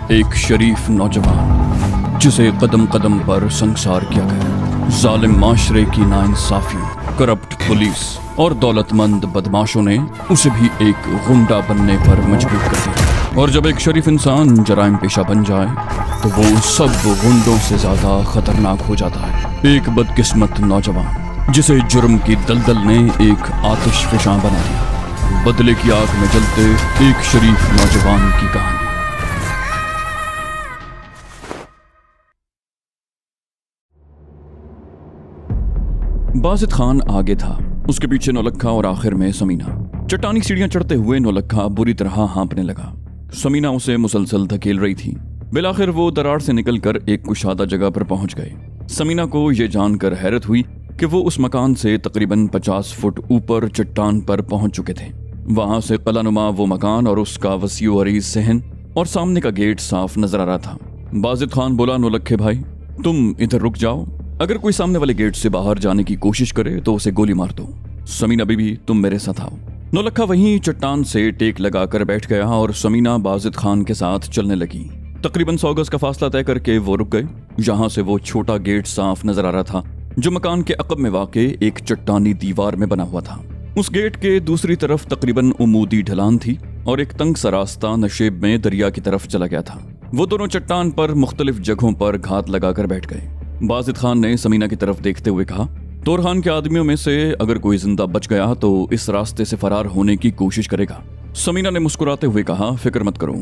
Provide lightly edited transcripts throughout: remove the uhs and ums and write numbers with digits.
एक शरीफ नौजवान जिसे कदम कदम पर संसार किया गया। जालिम माशरे की नाइंसाफियों, करप्ट पुलिस और दौलतमंद बदमाशों ने उसे भी एक गुंडा बनने पर मजबूर कर दिया। और जब एक शरीफ इंसान जराइम पेशा बन जाए तो वो सब गुंडों से ज्यादा खतरनाक हो जाता है। एक बदकिस्मत नौजवान जिसे जुर्म की दलदल ने एक आतिशफशां बना दिया। बदले की आग में जलते एक शरीफ नौजवान की कहानी। बाजिद खान आगे था, उसके पीछे नौलखा और आखिर में समीना। चट्टानी सीढ़ियां चढ़ते हुए नौलखा बुरी तरह हाँपने लगा। समीना उसे मुसलसल धकेल रही थी। बिलाखिर वो दरार से निकलकर एक कुशादा जगह पर पहुंच गए। समीना को यह जानकर हैरत हुई कि वो उस मकान से तकरीबन 50 फुट ऊपर चट्टान पर पहुंच चुके थे। वहां से कलानुमा वो मकान और उसका वसीउ अरीज सहन और सामने का गेट साफ नजर आ रहा था। बाजिद खान बोला, नौलखे भाई तुम इधर रुक जाओ, अगर कोई सामने वाले गेट से बाहर जाने की कोशिश करे तो उसे गोली मार दो। समीना बीबी तुम मेरे साथ आओ। नौलखा वहीं चट्टान से टेक लगाकर बैठ गया और समीना बाजिद खान के साथ चलने लगी। तकरीबन 100 गज का फासला तय करके वो रुक गए। जहां से वो छोटा गेट साफ नजर आ रहा था जो मकान के अकब में वाक़े एक चट्टानी दीवार में बना हुआ था। उस गेट के दूसरी तरफ तकरीबन उमूदी ढलान थी और एक तंग सा रास्ता नशेब में दरिया की तरफ चला गया था। वो दोनों चट्टान पर मुख्तलिफ जगहों पर घात लगाकर बैठ गए। बाजिद खान ने समीना की तरफ देखते हुए कहा, तोरखान के आदमियों में से अगर कोई जिंदा बच गया तो इस रास्ते से फरार होने की कोशिश करेगा। समीना ने मुस्कुराते हुए कहा, फिक्र मत करो,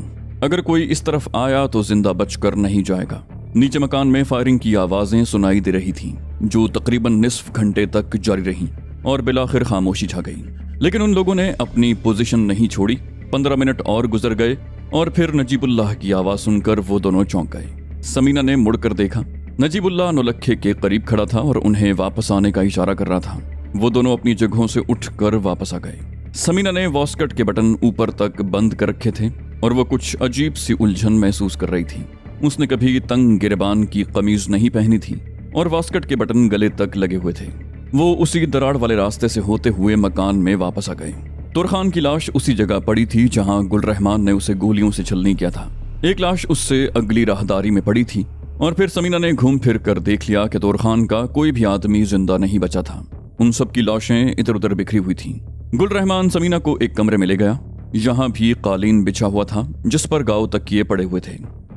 अगर कोई इस तरफ आया तो जिंदा बचकर नहीं जाएगा। नीचे मकान में फायरिंग की आवाजें सुनाई दे रही थीं, जो तकरीबन निस्फ घंटे तक जारी रहीं और बिलाखिर खामोशी छा गई। लेकिन उन लोगों ने अपनी पोजीशन नहीं छोड़ी। 15 मिनट और गुजर गए और फिर नजीबुल्लाह की आवाज सुनकर वो दोनों चौंक गए। समीना ने मुड़कर देखा। नजीबुल्लाह नौलखे के करीब खड़ा था और उन्हें वापस आने का इशारा कर रहा था। वो दोनों अपनी जगहों से उठकर वापस आ गए। समीना ने वॉस्कट के बटन ऊपर तक बंद कर रखे थे और वो कुछ अजीब सी उलझन महसूस कर रही थी। उसने कभी तंग गिरबान की कमीज नहीं पहनी थी और वास्कट के बटन गले तक लगे हुए थे। वो उसी दरार वाले रास्ते से होते हुए मकान में वापस आ गए। तुरखान की लाश उसी जगह पड़ी थी जहां गुल रहमान ने उसे गोलियों से छलनी किया था। एक लाश उससे अगली राहदारी में पड़ी थी और फिर समीना ने घूम फिर कर देख लिया कि तुरखान का कोई भी आदमी जिंदा नहीं बचा था। उन सब की लाशें इधर उधर बिखरी हुई थीं। गुल रहमान समीना को एक कमरे में ले गया। यहाँ भी कालीन बिछा हुआ था जिस पर गाँव तकिए पड़े हुए थे।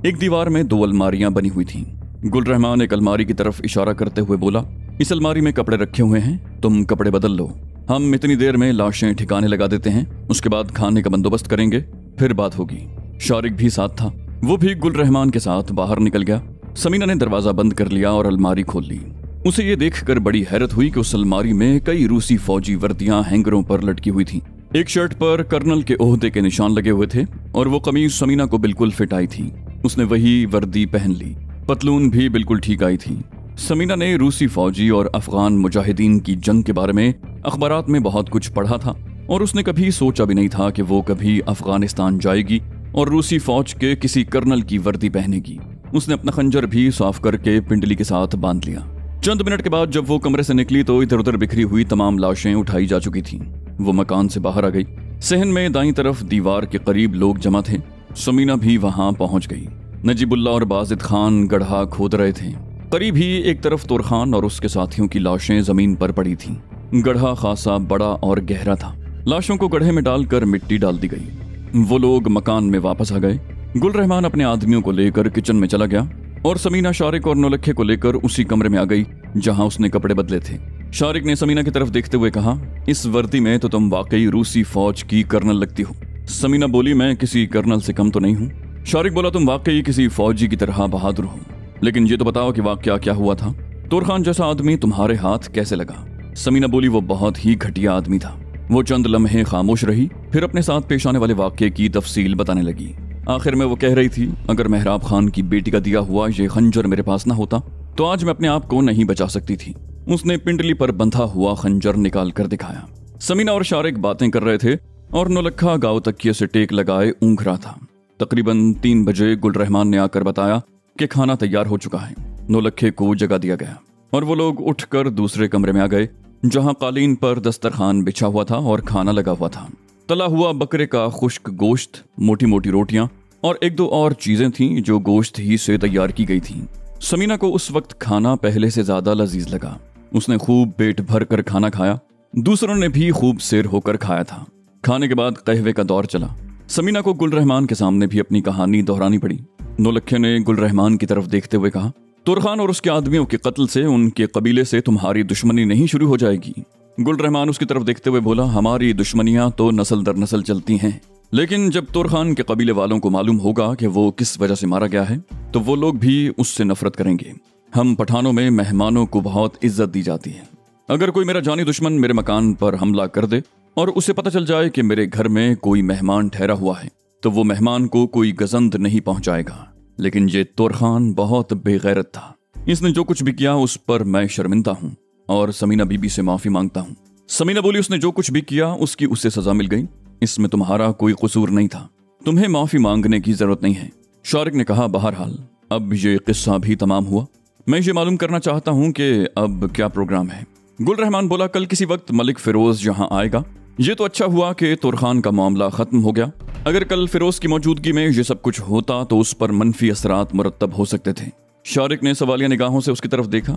एक दीवार में 2 अलमारियां बनी हुई थीं। गुल रहमान एक अलमारी की तरफ इशारा करते हुए बोला, इस अलमारी में कपड़े रखे हुए हैं, तुम कपड़े बदल लो। हम इतनी देर में लाशें ठिकाने लगा देते हैं, उसके बाद खाने का बंदोबस्त करेंगे, फिर बात होगी। शारिक भी साथ था, वो भी गुल रहमान के साथ बाहर निकल गया। समीना ने दरवाजा बंद कर लिया और अलमारी खोल ली। उसे ये देखकर बड़ी हैरत हुई कि उस अलमारी में कई रूसी फौजी वर्दियां हैंगरों पर लटकी हुई थी। एक शर्ट पर कर्नल के ओहदे के निशान लगे हुए थे और वो कमीज समीना को बिल्कुल फिट आई थी। उसने वही वर्दी पहन ली, पतलून भी बिल्कुल ठीक आई थी। समीना ने रूसी फौजी और अफगान मुजाहिदीन की जंग के बारे में अखबारात में बहुत कुछ पढ़ा था और उसने कभी सोचा भी नहीं था कि वो कभी अफगानिस्तान जाएगी और रूसी फौज के किसी कर्नल की वर्दी पहनेगी। उसने अपना खंजर भी साफ करके पिंडली के साथ बांध लिया। चंद मिनट के बाद जब वो कमरे से निकली तो इधर उधर बिखरी हुई तमाम लाशें उठाई जा चुकी थीं। वो मकान से बाहर आ गई। सहन में दाईं तरफ दीवार के करीब लोग जमा थे। समीना भी वहां पहुंच गई। नजीबुल्लाह और बाजिद खान गड्ढा खोद रहे थे। करीब ही एक तरफ तुरखान और उसके साथियों की लाशें जमीन पर पड़ी थीं। गड्ढा खासा बड़ा और गहरा था। लाशों को गड्ढे में डालकर मिट्टी डाल दी गई। वो लोग मकान में वापस आ गए। गुल रहमान अपने आदमियों को लेकर किचन में चला गया और समीना शारिक और नौलखे को लेकर उसी कमरे में आ गई जहां उसने कपड़े बदले थे। शारिक ने समीना की तरफ देखते हुए कहा, इस वर्दी में तो तुम वाकई रूसी फौज की कर्नल लगती हो। समीना बोली, मैं किसी कर्नल से कम तो नहीं हूँ। शारिक बोला, तुम वाकई किसी फौजी की तरह बहादुर हो, लेकिन ये तो बताओ कि वाकया क्या हुआ था। तुरखान जैसा आदमी तुम्हारे हाथ कैसे लगा? समीना बोली, वो बहुत ही घटिया आदमी था। वो चंद लम्हे खामोश रही, फिर अपने साथ पेश आने वाले वाकये की तफसील बताने लगी। आखिर में वो कह रही थी, अगर मेहराब खान की बेटी का दिया हुआ ये खंजर मेरे पास ना होता तो आज मैं अपने आप को नहीं बचा सकती थी। उसने पिंडली पर बंधा हुआ खंजर निकाल कर दिखाया। समीना और शारिक बातें कर रहे थे और नौलखा गाँव तकिए से टेक लगाए ऊँघ रहा था। तकरीबन 3 बजे गुल रहमान ने आकर बताया कि खाना तैयार हो चुका है। नौलखे को जगा दिया गया और वो लोग उठकर दूसरे कमरे में आ गए जहां कालीन पर दस्तरखान बिछा हुआ था और खाना लगा हुआ था। तला हुआ बकरे का खुश्क गोश्त, मोटी मोटी रोटियां और एक दो और चीजें थीं जो गोश्त ही से तैयार की गई थीं। समीना को उस वक्त खाना पहले से ज्यादा लजीज लगा। उसने खूब पेट भर कर खाना खाया। दूसरों ने भी खूब सेर होकर खाया था। खाने के बाद कहवे का दौर चला। समीना को गुल रहमान के सामने भी अपनी कहानी दोहरानी पड़ी। नौलखे ने गुल रहमान की तरफ देखते हुए कहा, तुरखान और उसके आदमियों के कत्ल से उनके कबीले से तुम्हारी दुश्मनी नहीं शुरू हो जाएगी। गुल रहमान उसकी तरफ देखते हुए बोला, हमारी दुश्मनियां तो नस्ल दर नस्ल चलती हैं, लेकिन जब तुरखान के कबीले वालों को मालूम होगा कि वो किस वजह से मारा गया है तो वो लोग भी उससे नफरत करेंगे। हम पठानों में मेहमानों को बहुत इज्जत दी जाती है। अगर कोई मेरा जानी दुश्मन मेरे मकान पर हमला कर दे और उसे पता चल जाए कि मेरे घर में कोई मेहमान ठहरा हुआ है तो वो मेहमान को कोई गजंद नहीं पहुंचाएगा। लेकिन ये तुरखान बहुत बेगैरत था। इसने जो कुछ भी किया उस पर मैं शर्मिंदा हूं और समीना बीबी से माफी मांगता हूं। समीना बोली, उसने जो कुछ भी किया उसकी उसे सजा मिल गई। इसमें तुम्हारा कोई कसूर नहीं था। तुम्हें माफी मांगने की जरूरत नहीं है। शारिक ने कहा, बहरहाल अब ये किस्सा भी तमाम हुआ। मैं ये मालूम करना चाहता हूं कि अब क्या प्रोग्राम है। गुल रहमान बोला, कल किसी वक्त मलिक फिरोज यहाँ आएगा। ये तो अच्छा हुआ कि तुरखान का मामला खत्म हो गया। अगर कल फिरोज की मौजूदगी में ये सब कुछ होता तो उस पर मनफी असरात मुरत्तब हो सकते थे। शारिक ने सवालिया निगाहों से उसकी तरफ देखा।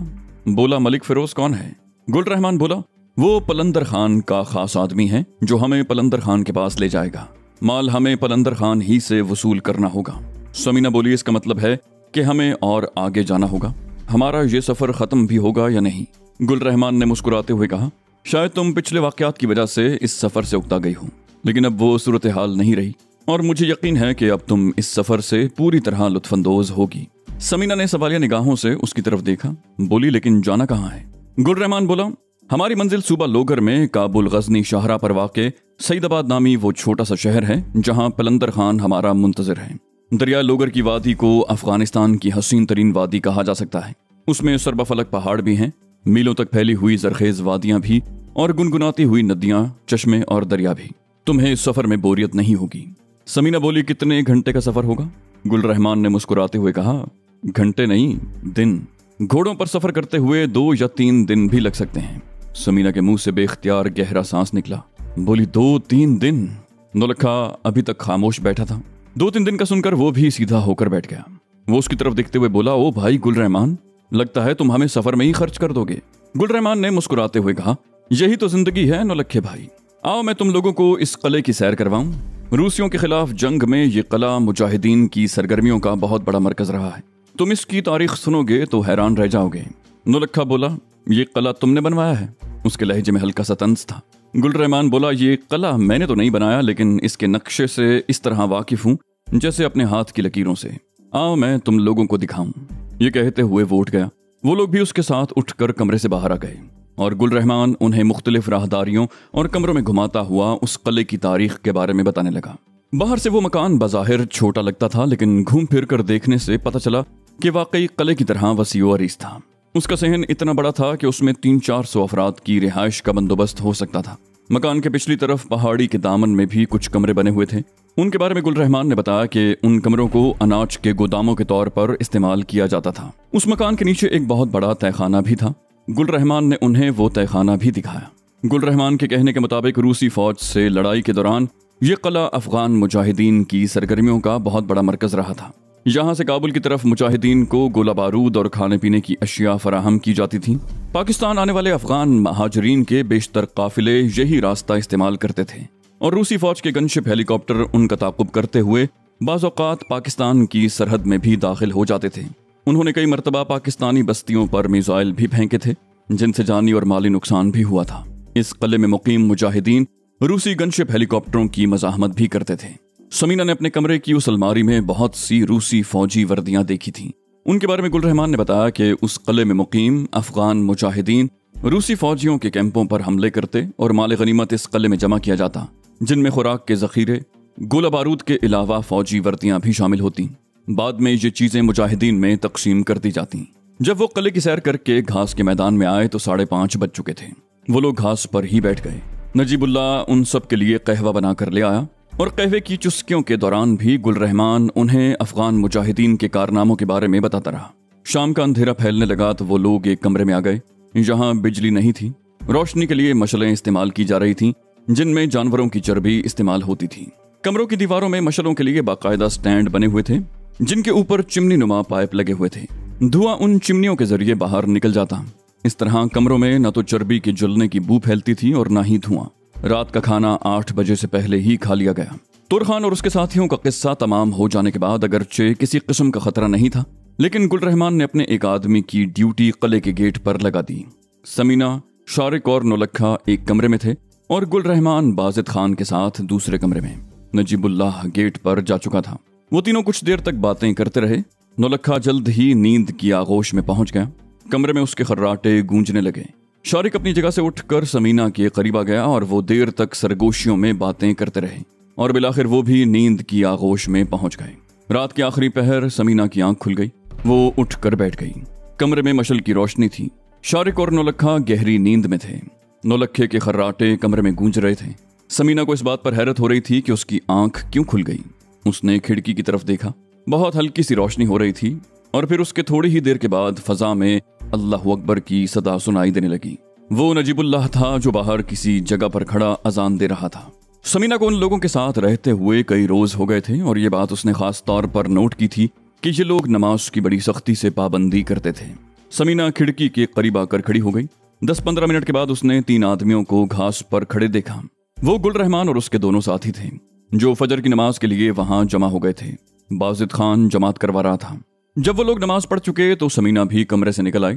बोला, मलिक फिरोज कौन है? गुल रहमान बोला, वो पलंदर खान का खास आदमी है जो हमें पलंदर खान के पास ले जाएगा। माल हमें पलंदर खान ही से वसूल करना होगा। समीना बोली, इसका मतलब है कि हमें और आगे जाना होगा। हमारा ये सफर खत्म भी होगा या नहीं? गुल रहमान ने मुस्कुराते हुए कहा, शायद तुम पिछले वाकयात की वजह से इस सफर से उकता गई हो, लेकिन अब वो सूरत हाल नहीं रही और मुझे यकीन है कि अब तुम इस सफर से पूरी तरह लुत्फानंदोज होगी। समीना ने सवालिया निगाहों से उसकी तरफ देखा। बोली, लेकिन जाना कहाँ है? गुल रहमान बोला, हमारी मंजिल सूबा लोगर में काबुल गजनी शाहरा पर वाक़े सईदाबाद नामी वो छोटा सा शहर है जहाँ पलंदर खान हमारा मुंतजर है। दरिया लोगर की वादी को अफगानिस्तान की हसीन तरीन वादी कहा जा सकता है। उसमें सरबफलक पहाड़ भी हैं, मीलों तक फैली हुई जरखेज वादियां भी और गुनगुनाती हुई नदियां, चश्मे और दरिया भी। तुम्हें इस सफर में बोरियत नहीं होगी। समीना बोली, कितने घंटे का सफर होगा? गुल रहमान ने मुस्कुराते हुए कहा, घंटे नहीं, दिन। घोड़ों पर सफर करते हुए 2 या 3 दिन भी लग सकते हैं। समीना के मुंह से बेख्तियार गहरा सांस निकला। बोली, 2-3 दिन? नौलखा अभी तक खामोश बैठा था। 2-3 दिन का सुनकर वो भी सीधा होकर बैठ गया। वो उसकी तरफ देखते हुए बोला, ओ भाई गुल रहमान, लगता है तुम हमें सफर में ही खर्च कर दोगे। गुल रहमान ने मुस्कुराते हुए कहा, यही तो जिंदगी है नौलखे भाई। आओ मैं तुम लोगों को इस किले की सैर करवाऊं। रूसियों के खिलाफ जंग में ये किला मुजाहिदीन की सरगर्मियों का बहुत बड़ा मरकज रहा है। तुम इसकी तारीख सुनोगे तो हैरान रह जाओगे। नौलखा बोला, ये किला तुमने बनवाया है? उसके लहजे में हल्का सा तंज था। गुल रहमान बोला, ये किला मैंने तो नहीं बनाया, लेकिन इसके नक्शे से इस तरह वाकिफ हूँ जैसे अपने हाथ की लकीरों से। आओ मैं तुम लोगों को दिखाऊं। ये कहते हुए वो उठ गया। वो लोग भी उसके साथ उठकर कमरे से बाहर आ गए और गुल रहमान उन्हें मुख्तलिफ राहदारियों और कमरों में घुमाता हुआ उस किले की तारीख के बारे में बताने लगा। बाहर से वो मकान बज़ाहिर छोटा लगता था, लेकिन घूम फिर कर देखने से पता चला कि वाकई किले की तरह वसीओ अरीज था। उसका सहन इतना बड़ा था कि उसमें 300-400 अफराद की रिहाइश का बंदोबस्त हो सकता था। मकान के पिछली तरफ पहाड़ी के दामन में भी कुछ कमरे बने हुए थे। उनके बारे में गुल रहमान ने बताया कि उन कमरों को अनाज के गोदामों के तौर पर इस्तेमाल किया जाता था। उस मकान के नीचे एक बहुत बड़ा तहखाना भी था। गुल रहमान ने उन्हें वो तहखाना भी दिखाया। गुल रहमान के कहने के मुताबिक रूसी फौज से लड़ाई के दौरान ये किला अफगान मुजाहिदीन की सरगर्मियों का बहुत बड़ा मरकज रहा था। यहाँ से काबुल की तरफ मुजाहिदीन को गोला बारूद और खाने पीने की अशिया फराहम की जाती थी। पाकिस्तान आने वाले अफगान महाजरीन के बेशतर काफिले यही रास्ता इस्तेमाल करते थे और रूसी फौज के गनशिप हेलीकॉप्टर उनका ताक़ुब करते हुए बाज़ औक़ात पाकिस्तान की सरहद में भी दाखिल हो जाते थे। उन्होंने कई मरतबा पाकिस्तानी बस्तियों पर मिसाइल भी फेंके थे, जिनसे जानी और माली नुकसान भी हुआ था। इस किले में मुकीम मुजाहिदीन रूसी गनशिप हेलीकॉप्टरों की मज़ाहमत भी करते थे। समीना ने अपने कमरे की उस अलमारी में बहुत सी रूसी फौजी वर्दियां देखी थीं। उनके बारे में गुल रहमान ने बताया कि उस किले में मुकीम अफगान मुजाहिदीन रूसी फौजियों के कैंपों पर हमले करते और माल गनीमत इस किले में जमा किया जाता, जिनमें खुराक के जखीरे, गोला बारूद के अलावा फौजी वर्दियां भी शामिल होती। बाद में ये चीजें मुजाहिदीन में तकसीम कर दी जाती। जब वो किले की सैर करके घास के मैदान में आए तो 5:30 बज चुके थे। वो लोग घास पर ही बैठ गए। नजीबुल्ला उन सब के लिए कहवा बना कर ले आया और कहवे की चुस्कियों के दौरान भी गुल रहमान उन्हें अफगान मुजाहिदीन के कारनामों के बारे में बताता रहा। शाम का अंधेरा फैलने लगा तो वो लोग एक कमरे में आ गए। यहाँ बिजली नहीं थी। रोशनी के लिए मशलें इस्तेमाल की जा रही थीं, जिनमें जानवरों की चर्बी इस्तेमाल होती थी। कमरों की दीवारों में मशलों के लिए बाकायदा स्टैंड बने हुए थे, जिनके ऊपर चिमनी नुमा पाइप लगे हुए थे। धुआं उन चिमनियों के जरिए बाहर निकल जाता। इस तरह कमरों में न तो चर्बी के जलने की बू फैलती थी और न ही धुआं। रात का खाना 8 बजे से पहले ही खा लिया गया। तुर खान और उसके साथियों का किस्सा तमाम हो जाने के बाद अगरचे किसी किस्म का खतरा नहीं था, लेकिन गुल रहमान ने अपने एक आदमी की ड्यूटी किले के गेट पर लगा दी। समीना, शारिक और नौलखा एक कमरे में थे और गुल रहमान बाजिद खान के साथ दूसरे कमरे में। नजीबुल्लाह गेट पर जा चुका था। वो तीनों कुछ देर तक बातें करते रहे। नौलखा जल्द ही नींद की आगोश में पहुंच गया। कमरे में उसके खर्राटे गूंजने लगे। शारिक अपनी जगह से उठकर समीना के करीब आ गया और वो देर तक सरगोशियों में बातें करते रहे और बिलाखिर वो भी नींद की आगोश में पहुंच गए। रात के आखिरी पहर समीना की आंख खुल गई। वो उठकर बैठ गई। कमरे में मशल की रोशनी थी। शारिक और नौलखा गहरी नींद में थे। नौलखे के खर्राटे कमरे में गूंज रहे थे। समीना को इस बात पर हैरत हो रही थी कि उसकी आंख क्यों खुल गई। उसने खिड़की की तरफ देखा। बहुत हल्की सी रोशनी हो रही थी और फिर उसके थोड़ी ही देर के बाद फजा में अल्लाहु अकबर की सदा सुनाई देने लगी। वो नजीबुल्लाह था जो बाहर किसी जगह पर खड़ा अजान दे रहा था। समीना को उन लोगों के साथ रहते हुए कई रोज हो गए थे और ये बात उसने खास तौर पर नोट की थी कि ये लोग नमाज की बड़ी सख्ती से पाबंदी करते थे। समीना खिड़की के करीब आकर खड़ी हो गई। 10-15 मिनट के बाद उसने 3 आदमियों को घास पर खड़े देखा। वो गुल रहमान और उसके दोनों साथी थे जो फजर की नमाज के लिए वहां जमा हो गए थे। बाजिद खान जमात करवा रहा था। जब वो लोग नमाज पढ़ चुके तो समीना भी कमरे से निकल आई।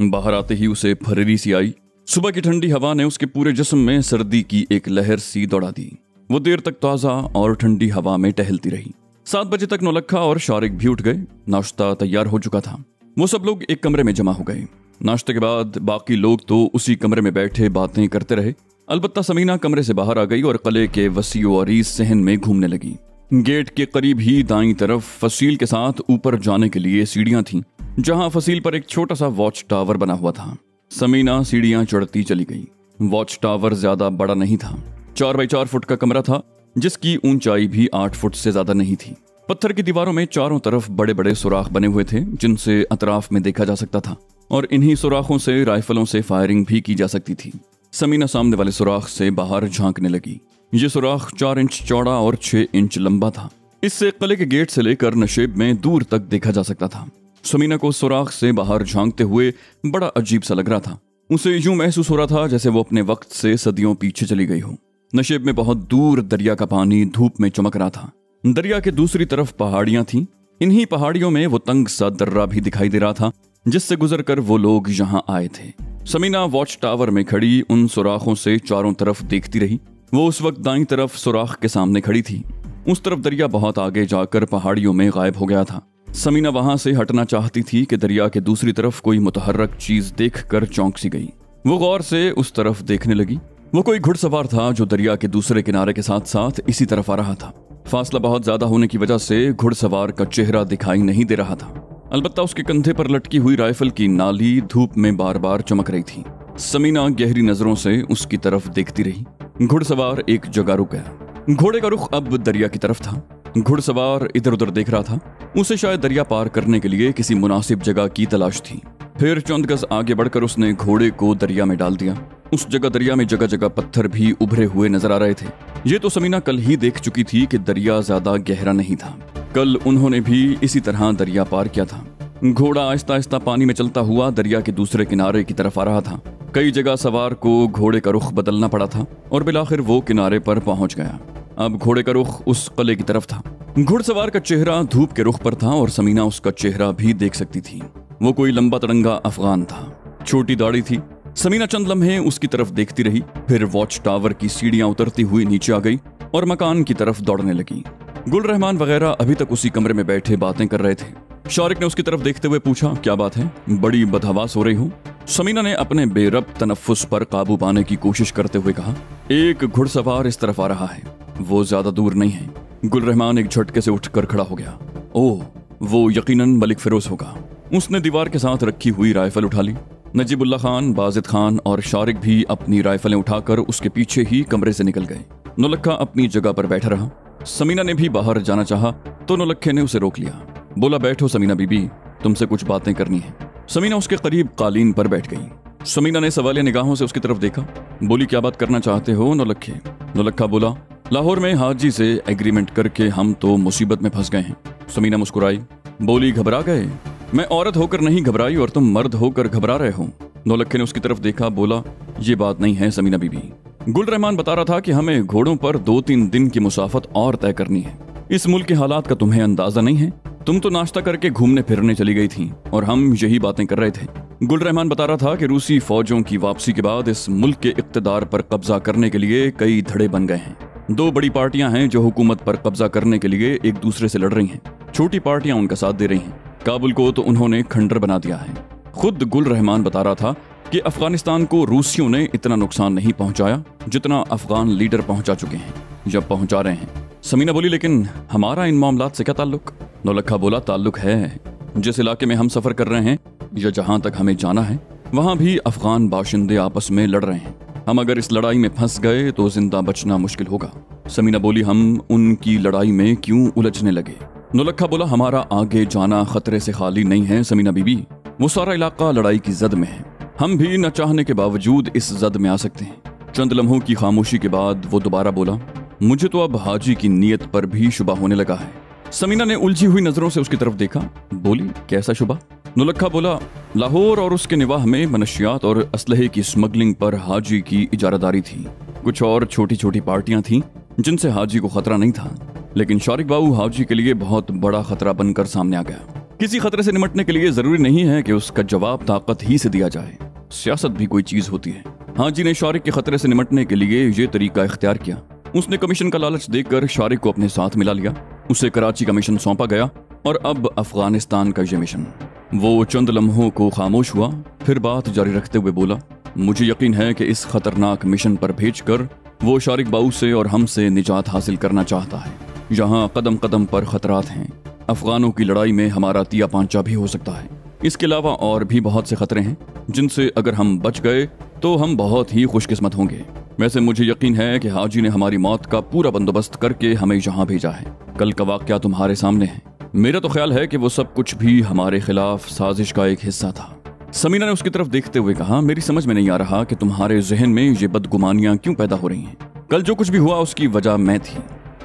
बाहर आते ही उसे फर्री सी आई। सुबह की ठंडी हवा ने उसके पूरे जिस्म में सर्दी की एक लहर सी दौड़ा दी। वो देर तक ताजा और ठंडी हवा में टहलती रही। 7 बजे तक नौलखा और शारिक भी उठ गए। नाश्ता तैयार हो चुका था। वो सब लोग एक कमरे में जमा हो गए। नाश्ते के बाद बाकी लोग तो उसी कमरे में बैठे बातें करते रहे। अलबत्ता समीना कमरे से बाहर आ गई और किले के वसीओ अरीज सहन में घूमने लगी। गेट के करीब ही दाईं तरफ फसील के साथ ऊपर जाने के लिए सीढ़ियां थीं, जहां फसील पर एक छोटा सा वॉच टावर बना हुआ था। समीना सीढ़ियां चढ़ती चली गई। वॉच टावर ज्यादा बड़ा नहीं था। 4x4 फुट का कमरा था, जिसकी ऊंचाई भी 8 फुट से ज्यादा नहीं थी। पत्थर की दीवारों में चारों तरफ बड़े बड़े सुराख बने हुए थे, जिनसे अतराफ में देखा जा सकता था और इन्हीं सुराखों से राइफलों से फायरिंग भी की जा सकती थी। समीना सामने वाले सुराख से बाहर झांकने लगी। ये सुराख 4 इंच चौड़ा और 6 इंच लंबा था। इससे किले के गेट से लेकर नशेब में दूर तक देखा जा सकता था। समीना को सुराख से बाहर झांकते हुए बड़ा अजीब सा लग रहा था। उसे यूं महसूस हो रहा था जैसे वो अपने वक्त से सदियों पीछे चली गई हो। नशेब में बहुत दूर दरिया का पानी धूप में चमक रहा था। दरिया के दूसरी तरफ पहाड़ियां थीं। इन्हीं पहाड़ियों में वो तंग सा दर्रा भी दिखाई दे रहा था, जिससे गुजरकर वो लोग यहाँ आए थे। समीना वॉच टावर में खड़ी उन सुराखों से चारों तरफ देखती रही। वो उस वक्त दाईं तरफ सुराख के सामने खड़ी थी। उस तरफ दरिया बहुत आगे जाकर पहाड़ियों में गायब हो गया था। समीना वहां से हटना चाहती थी कि दरिया के दूसरी तरफ कोई मुतहर्रक चीज देखकर चौंक सी गई। वो गौर से उस तरफ देखने लगी। वो कोई घुड़सवार था जो दरिया के दूसरे किनारे के साथ साथ इसी तरफ आ रहा था। फासला बहुत ज्यादा होने की वजह से घुड़सवार का चेहरा दिखाई नहीं दे रहा था। अलबत्ता उसके कंधे पर लटकी हुई राइफल की नाली धूप में बार बार चमक रही थी। समीना गहरी नजरों से उसकी तरफ देखती रही। घुड़सवार एक जगह रुक गया। घोड़े का रुख अब दरिया की तरफ था। घुड़सवार इधर उधर देख रहा था। उसे शायद दरिया पार करने के लिए किसी मुनासिब जगह की तलाश थी। फिर चंद गज आगे बढ़कर उसने घोड़े को दरिया में डाल दिया। उस जगह दरिया में जगह जगह पत्थर भी उभरे हुए नजर आ रहे थे। ये तो समीना कल ही देख चुकी थी कि दरिया ज्यादा गहरा नहीं था। कल उन्होंने भी इसी तरह दरिया पार किया था। घोड़ा आहिस्ता आहिस्ता पानी में चलता हुआ दरिया के दूसरे किनारे की तरफ आ रहा था। कई जगह सवार को घोड़े का रुख बदलना पड़ा था और बिलाखिर वो किनारे पर पहुंच गया। अब घोड़े का रुख उस किले की तरफ था। घुड़सवार का चेहरा धूप के रुख पर था और समीना उसका चेहरा भी देख सकती थी। वो कोई लंबा तड़ंगा अफगान था। छोटी दाढ़ी थी। समीना चंद लम्हे उसकी तरफ देखती रही। फिर वॉच टावर की सीढ़ियां उतरती हुई नीचे आ गई और मकान की तरफ दौड़ने लगी। गुल रहमान वगैरह अभी तक उसी कमरे में बैठे बातें कर रहे थे। शारिक ने उसकी तरफ देखते हुए पूछा, क्या बात है, बड़ी बदहवास हो रही हो? समीना ने अपने बेरब तनफ्फुस पर काबू पाने की कोशिश करते हुए कहा, एक घुड़सवार इस तरफ आ रहा है। वो ज्यादा दूर नहीं है। गुल रहमान एक झटके से उठकर खड़ा हो गया। ओह, वो यकीनन मलिक फिरोज होगा। उसने दीवार के साथ रखी हुई राइफल उठा ली। नजीबुल्लाह खान, बाजिद खान और शारिक भी अपनी राइफलें उठाकर उसके पीछे ही कमरे से निकल गए। नौलखा अपनी जगह पर बैठा रहा। समीना ने भी बाहर जाना चाहा तो नौलखे ने उसे रोक लिया। बोला, बैठो समीना बीबी, तुमसे कुछ बातें करनी है। समीना उसके करीब कालीन पर बैठ गई। समीना ने सवालिया निगाहों से उसकी तरफ देखा। बोली, क्या बात करना चाहते हो नौलखे? नौलखा बोला, लाहौर में हाजी से एग्रीमेंट करके हम तो मुसीबत में फंस गए हैं। समीना मुस्कुराई, बोली घबरा गए? मैं औरत होकर नहीं घबराई और तुम मर्द होकर घबरा रहे हो। नौलक्खे ने उसकी तरफ देखा, बोला ये बात नहीं है समीना बीबी। गुल रहमान बता रहा था कि हमें घोड़ों पर 2-3 दिन की मुसाफत और तय करनी है। इस मुल्क के हालात का तुम्हें अंदाजा नहीं है? तुम तो नाश्ता करके घूमने फिरने चली गई थी और हम यही बातें कर रहे थे। गुल रहमान बता रहा था कि रूसी फौजों की वापसी के बाद इस मुल्क के इक्तदार पर कब्जा करने के लिए कई धड़े बन गए हैं। 2 बड़ी पार्टियां हैं जो हुकूमत पर कब्जा करने के लिए एक दूसरे से लड़ रही हैं। छोटी पार्टियां उनका साथ दे रही हैं। काबुल को तो उन्होंने खंडर बना दिया है। खुद गुल रहमान बता रहा था कि अफगानिस्तान को रूसियों ने इतना नुकसान नहीं पहुंचाया जितना अफगान लीडर पहुंचा चुके हैं या पहुंचा रहे हैं। समीना बोली, लेकिन हमारा इन मामलात से क्या ताल्लुक? नौलखा बोला, ताल्लुक है। जिस इलाके में हम सफर कर रहे हैं या जहां तक हमें जाना है वहां भी अफगान बाशिंदे आपस में लड़ रहे हैं। हम अगर इस लड़ाई में फंस गए तो जिंदा बचना मुश्किल होगा। समीना बोली, हम उनकी लड़ाई में क्यों उलझने लगे? नौलखा बोला, हमारा आगे जाना खतरे से खाली नहीं है समीना बीबी। वो सारा इलाका लड़ाई की जद में है। हम भी न चाहने के बावजूद इस जद में आ सकते हैं। चंद लम्हों की खामोशी के बाद वो दोबारा बोला, मुझे तो अब हाजी की नीयत पर भी शुबा होने लगा है। समीना ने उलझी हुई नजरों से उसकी तरफ देखा, बोली, कैसा शुबा? नौलखा बोला, लाहौर और उसके निवाह में मनशियात और असलहे की स्मगलिंग पर हाजी की इजारादारी थी। कुछ और छोटी छोटी पार्टियां थीं जिनसे हाजी को खतरा नहीं था, लेकिन शारिक बाबू हाजी के लिए बहुत बड़ा खतरा बनकर सामने आ गया। किसी खतरे से निमटने के लिए जरूरी नहीं है कि उसका जवाब ताकत ही से दिया जाए। सियासत भी कोई चीज होती है। हाजी ने शारिक के खतरे से निमटने के लिए ये तरीका इख्तियार किया। उसने कमीशन का लालच देकर शारिक को अपने साथ मिला लिया। उसे कराची का मिशन सौंपा गया और अब अफगानिस्तान का ये मिशन। वो चंद लम्हों को खामोश हुआ, फिर बात जारी रखते हुए बोला, मुझे यकीन है कि इस खतरनाक मिशन पर भेजकर वो शारिक बाबू से और हमसे निजात हासिल करना चाहता है। यहाँ कदम कदम पर खतरात हैं। अफगानों की लड़ाई में हमारा तिया पांचा भी हो सकता है। इसके अलावा और भी बहुत से खतरे हैं जिनसे अगर हम बच गए तो हम बहुत ही खुशकिस्मत होंगे। वैसे मुझे यकीन है कि हाजी ने हमारी मौत का पूरा बंदोबस्त करके हमें यहाँ भेजा है। कल का वाकया तुम्हारे सामने है। मेरा तो ख्याल है कि वो सब कुछ भी हमारे खिलाफ साजिश का एक हिस्सा था। समीना ने उसकी तरफ देखते हुए कहा, मेरी समझ में नहीं आ रहा कि तुम्हारे जहन में ये बदगुमानियां क्यों पैदा हो रही हैं। कल जो कुछ भी हुआ उसकी वजह मैं थी।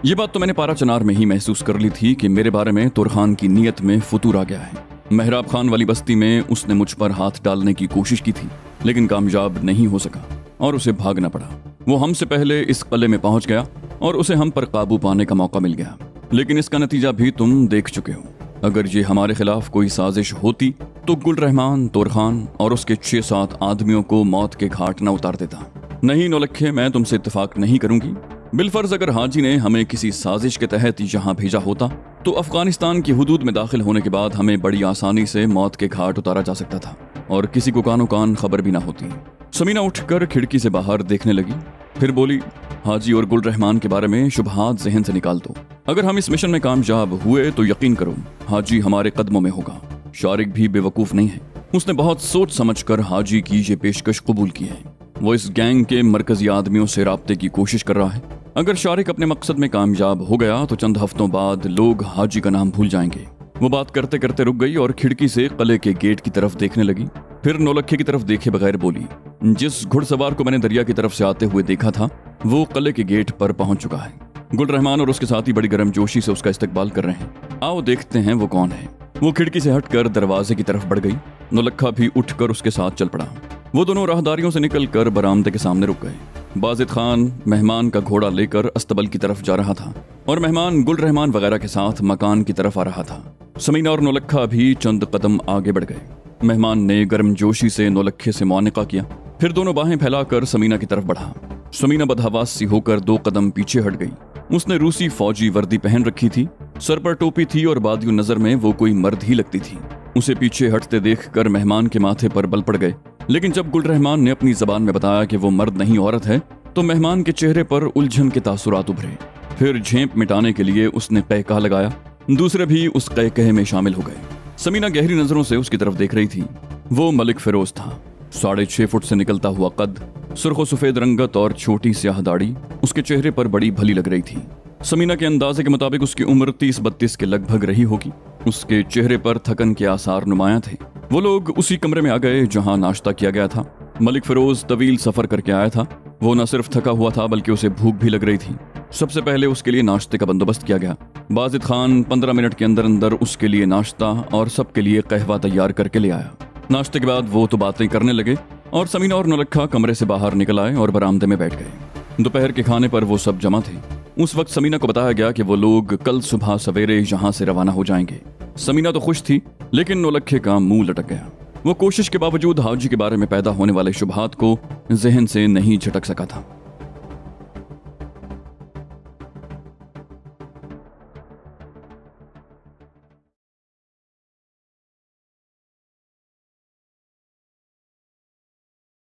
ये बात तो मैंने पारा चनार में ही महसूस कर ली थी कि मेरे बारे में तुरखान की नीयत में फतूर आ गया है। मेहराब खान वाली बस्ती में उसने मुझ पर हाथ डालने की कोशिश की थी, लेकिन कामयाब नहीं हो सका और उसे भागना पड़ा। वो हमसे पहले इस किले में पहुंच गया और उसे हम पर काबू पाने का मौका मिल गया, लेकिन इसका नतीजा भी तुम देख चुके हो। अगर ये हमारे खिलाफ कोई साजिश होती तो गुल रहमान, तुरखान और उसके 6-7 आदमियों को मौत के घाट न उतार देता। नहीं नौलखे, मैं तुमसे इत्तेफाक नहीं करूंगी। बिलफर्ज अगर हाजी ने हमें किसी साजिश के तहत यहाँ भेजा होता तो अफगानिस्तान की हुदूद में दाखिल होने के बाद हमें बड़ी आसानी से मौत के घाट उतारा जा सकता था और किसी को कानो कान खबर भी ना होती। समीना उठकर खिड़की से बाहर देखने लगी, फिर बोली, हाजी और गुल रहमान के बारे में शुबहात जहन से निकाल दो। अगर हम इस मिशन में कामयाब हुए तो यकीन करो हाजी हमारे कदमों में होगा। शारिक भी बेवकूफ नहीं है। उसने बहुत सोच समझकर हाजी की ये पेशकश कबूल की है। वो इस गैंग के मरकजी आदमियों से राब्ते की कोशिश कर रहा है। अगर शारिक अपने मकसद में कामयाब हो गया तो चंद हफ्तों बाद लोग हाजी का नाम भूल जाएंगे। वो बात करते करते रुक गई और खिड़की से किले के गेट की तरफ देखने लगी। फिर नौलखे की तरफ देखे बगैर बोली, जिस घुड़सवार को मैंने दरिया की तरफ से आते हुए देखा था वो किले के गेट पर पहुंच चुका है। गुल रहमान और उसके साथी बड़ी गर्मजोशी से उसका इस्तकबाल कर रहे हैं। आओ देखते हैं वो कौन है। वो खिड़की से हटकर दरवाजे की तरफ बढ़ गई। नौलखा भी उठकर उसके साथ चल पड़ा। वो दोनों राहदारियों से निकलकर बरामदे के सामने रुक गए। बाजिद खान मेहमान का घोड़ा लेकर अस्तबल की तरफ जा रहा था और मेहमान गुल रहमान वगैरह के साथ मकान की तरफ आ रहा था। समीना और नौलखा भी चंद कदम आगे बढ़ गए। मेहमान ने गर्मजोशी से नौलखे से मुआनिका किया, फिर दोनों बाहें फैलाकर समीना की तरफ बढ़ा। समीना बदहवास सी होकर 2 कदम पीछे हट गई। उसने रूसी फौजी वर्दी पहन रखी थी, सर पर टोपी थी और बादियों नजर में वो कोई मर्द ही लगती थी। उसे पीछे हटते देखकर मेहमान के माथे पर बल पड़ गए, लेकिन जब गुल रहमान ने अपनी जबान में बताया कि वो मर्द नहीं औरत है तो मेहमान के चेहरे पर उलझन के तासुरात उभरे। फिर झेंप मिटाने के लिए उसने कहकहा लगाया। दूसरे भी उस कहकहे में शामिल हो गए। समीना गहरी नजरों से उसकी तरफ देख रही थी। वो मलिक फिरोज था। 6.5 फुट से निकलता हुआ कद, सुर्खो सफेद रंगत और छोटी स्याह दाढ़ी उसके चेहरे पर बड़ी भली लग रही थी। समीना के अंदाजे के मुताबिक उसकी उम्र 30-32 के लगभग रही होगी। उसके चेहरे पर थकन के आसार नुमायां थे। वो लोग उसी कमरे में आ गए जहां नाश्ता किया गया था। मलिक फिरोज तवील सफर करके आया था। वो न सिर्फ थका हुआ था बल्कि उसे भूख भी लग रही थी। सबसे पहले उसके लिए नाश्ते का बंदोबस्त किया गया। बाजिद खान 15 मिनट के अंदर अंदर उसके लिए नाश्ता और सबके लिए कहवा तैयार करके ले आया। नाश्ते के बाद वो तो बातें करने लगे और समीना और नौलखा कमरे से बाहर निकल आए और बरामदे में बैठ गए। दोपहर के खाने पर वो सब जमा थे। उस वक्त समीना को बताया गया कि वो लोग कल सुबह सवेरे यहाँ से रवाना हो जाएंगे। समीना तो खुश थी, लेकिन नौलखे का मुंह लटक गया। वो कोशिश के बावजूद हाजी के बारे में पैदा होने वाले शुबहात को जहन से नहीं झटक सका था।